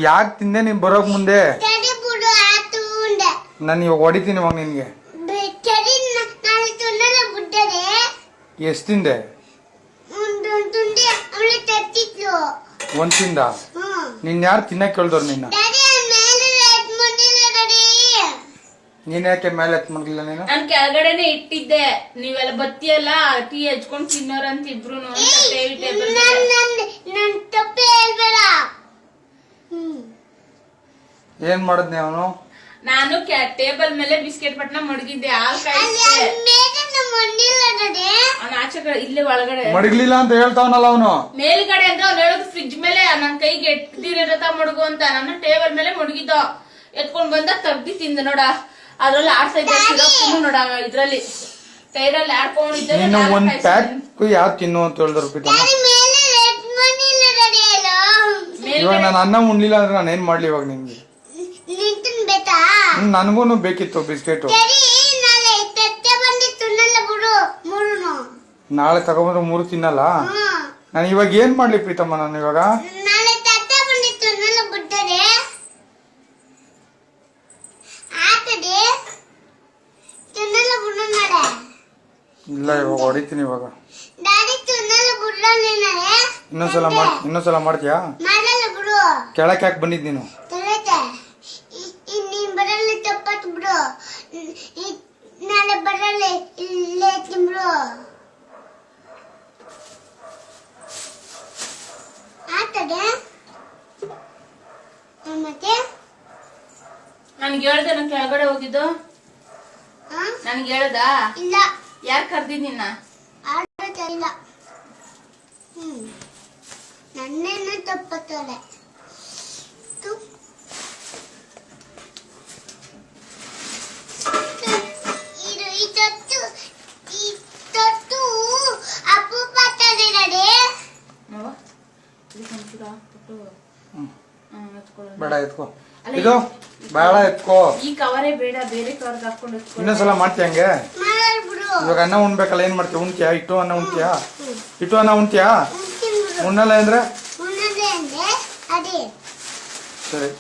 ಯಾಕೆ ತಿಂದೆ ನೀನ್ ಬರೋಕ್ ಮುಂದೆ? ನಾನು ಇವಾಗ ಹೊಡಿತೀನಿ ಇವಾಗ ನಿನ್ಗೆ. ಎಷ್ಟು ತಿಂದೆ? ಒಂದ್ ತಿಂದ? ನಿನ್ ಯಾರು ತಿನ್ನಕ್ ಕೇಳ್ದವ್ರು ನಿನ್ನ? ನೀನ್ ಯಾಕೆ ಮೇಲೆ ಎತ್ ಮಾಡ್ಲಿಲ್ಲ ನೀನು? ನಾನ್ ಕೆಳಗಡೆನೆ ಇಟ್ಟಿದ್ದೆ, ನೀವೆಲ್ಲ ಬತ್ತಿಯಲ್ಲ ಟೀ ಹಚ್ಕೊಂಡ್ ತಿನ್ನೋರಂತ ಇಬ್ರು. ಏನ್ ಮಾಡದ್ನಿ ಅವನು? ನಾನು ಟೇಬಲ್ ಮೇಲೆ ಬಿಸ್ಕೆಟ್ ಪಟ್ನ ಮಡಗಿದ್ದೆ, ಹಾಲ್ ಆಚೆ ಕಡೆ ಇಲ್ಲೇ ಒಳಗಡೆ ಮಡಗ್ಲಿಲ್ಲ ಅಂತ ಹೇಳ್ತಾವನಲ್ಲ ಅವನು. ಮೇಲ್ಗಡೆ ಅಂದ್ರೆ ಅವ್ನು ಹೇಳೋದು ಫ್ರಿಜ್ ಮೇಲೆ ನನ್ ಕೈಗೆ ಎಟ್ಟಿರತ ಮಡಗು ಅಂತ. ನಾನು ಟೇಬಲ್ ಮೇಲೆ ಮಡಗಿದ್ದ, ಎತ್ಕೊಂಡ್ ಬಂದ ತಗ್ದಿ ತಿಂದ ನೋಡ. ಅದ್ರಲ್ಲಿ ಆಡ್ತಾ ಇದ್ದ ನೋಡ, ಇದ್ರಲ್ಲಿ ಟೈರಲ್ಲಿ ಆಡ್ಕೊಂಡಿದ್ದೆ. ಒಂದ್ ಪ್ಯಾಕ್ ಯಾವ ತಿನ್ನು ಅಂತ ಹೇಳಿದ್ರು. ಇವಾಗ ನಾನು ಅನ್ನ ಉಣ್ಲಿಲ್ಲ ಅಂದ್ರೆ ನಾನು ಏನ್ ಮಾಡ್ಲಿ ಇವಾಗ ನಿಮ್ಗೆ? ನನ್ಗೂನು ಬೇಕಿತ್ತು ಬಿಸ್ಕೆಟ್. ನಾಳೆ ತಗೊಂಡ್ರೆ 3 ತಿನ್ನಲ್ಲ. ನಾನು ಇವಾಗ ಏನ್ ಮಾಡ್ಲಿ ಪ್ರೀತಮ್ಮ? ನಾನು ಇವಾಗ ಇಲ್ಲ, ಇವಾಗ ಹೊಡಿತೀನಿ. ಇವಾಗ ಇನ್ನೊಂದ್ಸಲ ಮಾಡ್ತೀಯಾ? ಕೆಳಕ್ ಯಾಕೆ ಬಂದಿದ್ ನೀನು? ನನ್ಗೆ ಹೇಳ್ದೆ ನಾನು ಕೆಳಗಡೆ ಹೋಗಿದ್ದು? ನನ್ಗೆ ಹೇಳ್ದ? ಇಲ್ಲ. ಯಾರು ಕರ್ದಿದ್ ನಿನ್ನ? ನನ್ನೇನು ತಪ್ಪತ್ತಲೆ. ಬೇಡ ಎತ್ಕೋ, ಇದು ಬೇಡ ಎತ್ಕೋ. ಈ ಕವರೇ ಬೇಡ, ಬೇರೆ ಕವರ್ ಹಾಕೊಂಡು ಇನ್ನೊಂದ್ಸಲ ಮಾಡ್ತೀಯ ಹಂಗೆ? ಇವಾಗ ಅನ್ನ ಉಣ್ಬೇಕಲ್ಲ, ಏನ್ ಮಾಡ್ತೀಯ? ಉಣ್ತೀಯಾ? ಇಟ್ಟು ಅನ್ನ ಉಣ್ತೀಯಾ? ಇಟ್ಟು ಅನ್ನ ಉಣ್ತೀಯಾ? ಉಣ್ಣಲ್ಲ ಅಂದ್ರೆ ಸರಿ.